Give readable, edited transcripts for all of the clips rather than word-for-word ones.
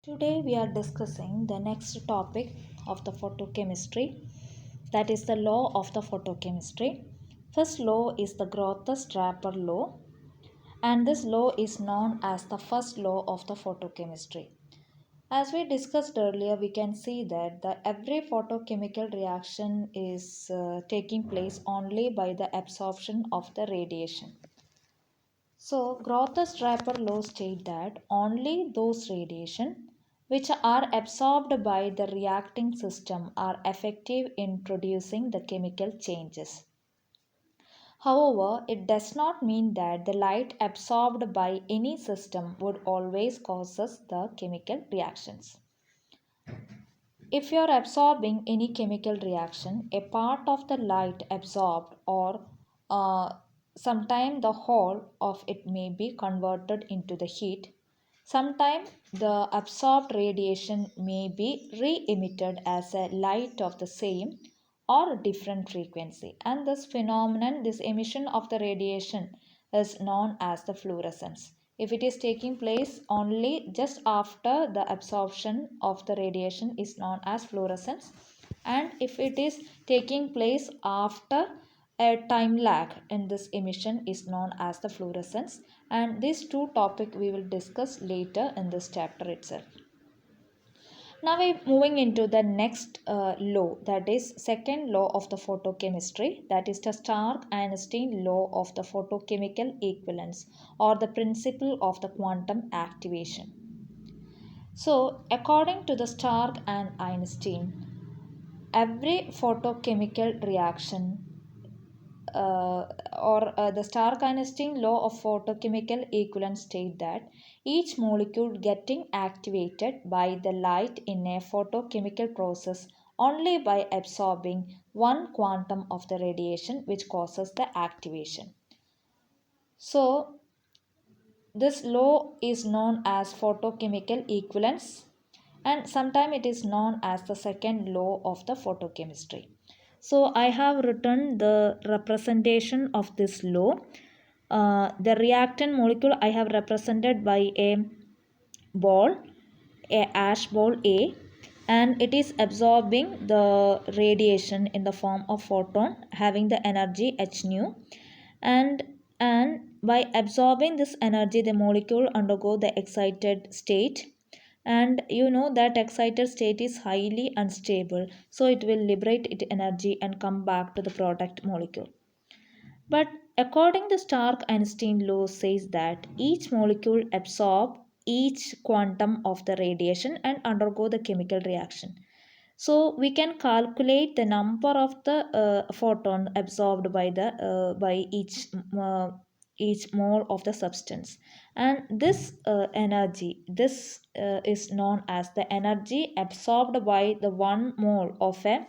Today we are discussing the next topic of the photochemistry, that is the law of the photochemistry. First law is the Groth-Draper law, and this law is known as the first law of the photochemistry. As we discussed earlier, we can see that every photochemical reaction is taking place only by the absorption of the radiation. So, Groth-Draper law states that only those radiation which are absorbed by the reacting system are effective in producing the chemical changes. However, it does not mean that the light absorbed by any system would always causes the chemical reactions. If you are absorbing any chemical reaction, a part of the light absorbed or sometime the whole of it may be converted into the heat. Sometimes the absorbed radiation may be re-emitted as a light of the same or different frequency, and this phenomenon, this emission of the radiation, is known as the fluorescence. If it is taking place only just after the absorption of the radiation is known as fluorescence, and if it is taking place after a time lag in this emission is known as the fluorescence, and these two topics we will discuss later in this chapter itself. Now we're moving into the next law, that is second law of the photochemistry, that is the Stark-Einstein law of the photochemical equivalence, or the principle of the quantum activation. So according to the Stark and Einstein, every photochemical reaction the Stark-Einstein law of photochemical equivalence state that each molecule getting activated by the light in a photochemical process only by absorbing one quantum of the radiation which causes the activation. So this law is known as photochemical equivalence, and sometimes it is known as the second law of the photochemistry. So I have written the representation of this law. The reactant molecule I have represented by a ball, a ash ball A, and it is absorbing the radiation in the form of photon having the energy h nu, and by absorbing this energy the molecule undergo the excited state, and you know that excited state is highly unstable, so it will liberate its energy and come back to the product molecule. But according to Stark-Einstein law says that each molecule absorb each quantum of the radiation and undergo the chemical reaction. So we can calculate the number of the photon absorbed by the by each mole of the substance, and this energy, this is known as the energy absorbed by the one mole of a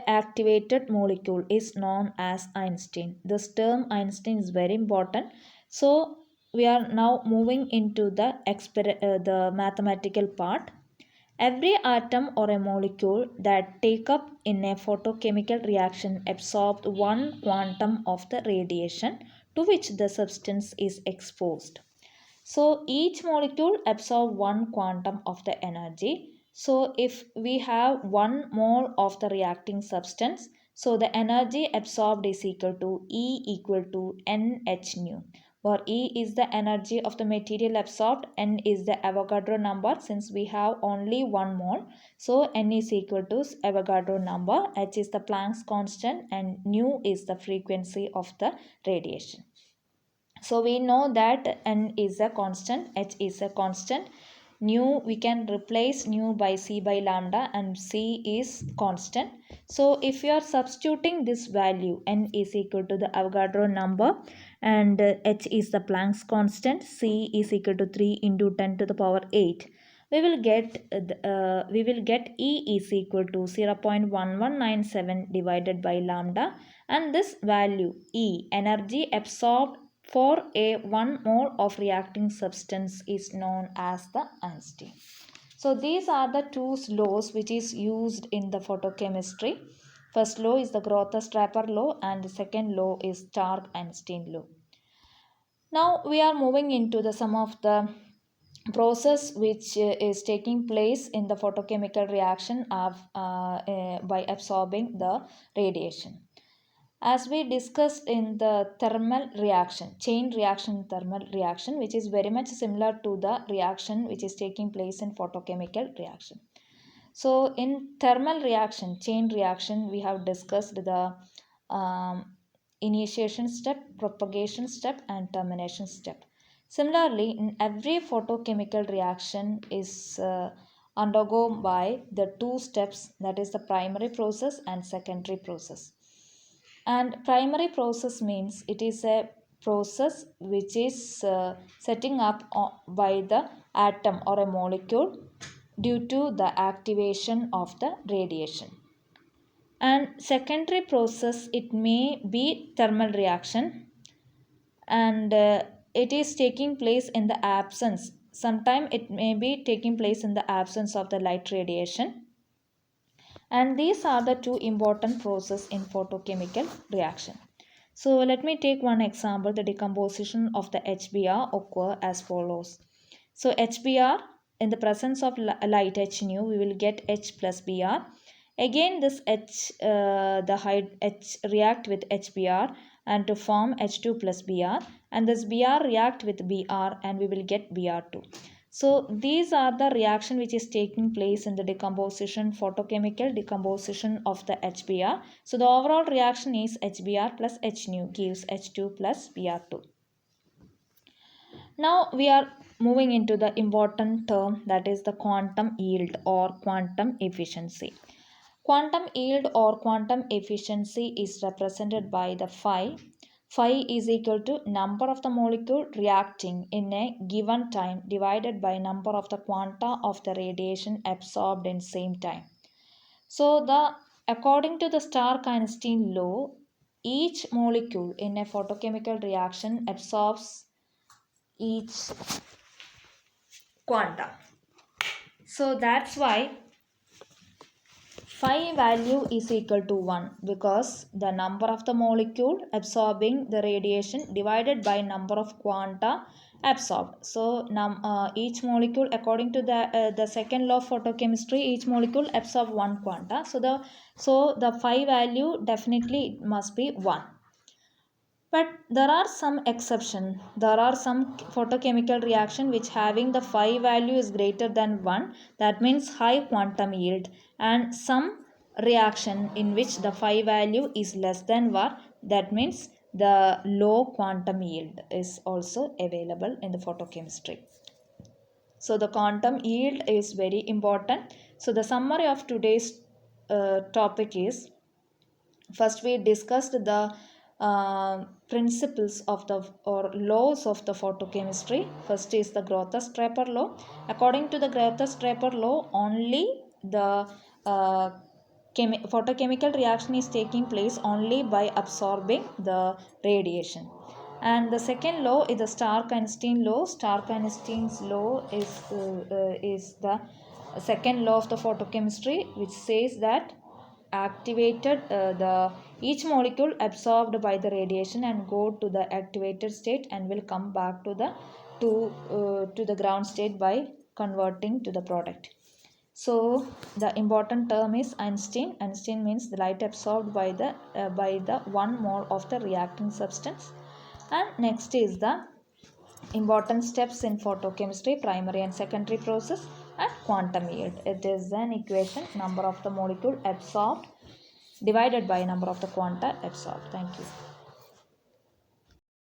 activated molecule is known as Einstein. This term Einstein is very important. So we are now moving into the mathematical part. Every atom or a molecule that take up in a photochemical reaction absorbs one quantum of the radiation to which the substance is exposed. So each molecule absorbs one quantum of the energy. So if we have one mole of the reacting substance, so the energy absorbed is equal to E equal to NH nu, where E is the energy of the material absorbed, N is the Avogadro number since we have only one mole. So N is equal to Avogadro number, H is the Planck's constant, and nu is the frequency of the radiation. So we know that N is a constant, H is a constant. Nu, we can replace nu by C by lambda, and C is constant. So if you are substituting this value, N is equal to the Avogadro number, and H is the Planck's constant, C is equal to 3 into 10 to the power 8. We will get E is equal to 0.1197 divided by lambda, and this value E, energy absorbed for a 1 mole of reacting substance, is known as the Einstein. So these are the two laws which is used in the photochemistry. First law is the Groth-Draper law, and the second law is Stark-Einstein law. Now we are moving into some of the process which is taking place in the photochemical reaction by absorbing the radiation. As we discussed in the thermal reaction, chain reaction thermal reaction, which is very much similar to the reaction which is taking place in photochemical reaction. So in thermal reaction, chain reaction, we have discussed the um, initiation step, propagation step, and termination step. Similarly, in every photochemical reaction is undergone by the two steps, that is the primary process and secondary process. And primary process means it is a process which is setting up by the atom or a molecule due to the activation of the radiation. And secondary process, it may be thermal reaction, and it is taking place in the absence. Sometimes it may be taking place in the absence of the light radiation. And these are the two important processes in photochemical reaction. So let me take one example. The decomposition of the HBr occur as follows. So HBr, in the presence of light H nu, we will get H plus Br. Again this H react with HBr and to form H2 plus Br, and this Br react with Br and we will get Br2. So these are the reaction which is taking place in the decomposition, photochemical decomposition of the HBr. So the overall reaction is HBr plus H nu gives H2 plus Br2. Now we are moving into the important term, that is the quantum yield or quantum efficiency. Quantum yield or quantum efficiency is represented by the phi. Phi is equal to number of the molecule reacting in a given time divided by number of the quanta of the radiation absorbed in same time. So according to the Stark-Einstein law, each molecule in a photochemical reaction absorbs each quanta. So that's why phi value is equal to 1, because the number of the molecule absorbing the radiation divided by number of quanta absorbed. So each molecule, according to the second law of photochemistry, each molecule absorb one quanta. So the phi value definitely must be 1. But there are some exception. There are some photochemical reaction which having the phi value is greater than 1. That means high quantum yield. And some reaction in which the phi value is less than 1. That means the low quantum yield is also available in the photochemistry. So the quantum yield is very important. So the summary of today's topic is, first we discussed the principles of the or laws of the photochemistry. First is the Grothes-Draper law. According to the Grothes-Draper law, only the photochemical reaction is taking place only by absorbing the radiation. And the second law is the Stark-Einstein law. Stark-Einstein's law is the second law of the photochemistry, which says that activated the each molecule absorbed by the radiation and go to the activated state and will come back to the ground state by converting to the product. So the important term is Einstein. Einstein means the light absorbed by the 1 mole of the reacting substance. And next is the important steps in photochemistry, primary and secondary process, and quantum yield. It is an equation, number of the molecule absorbed divided by number of the quanta absorbed. Thank you.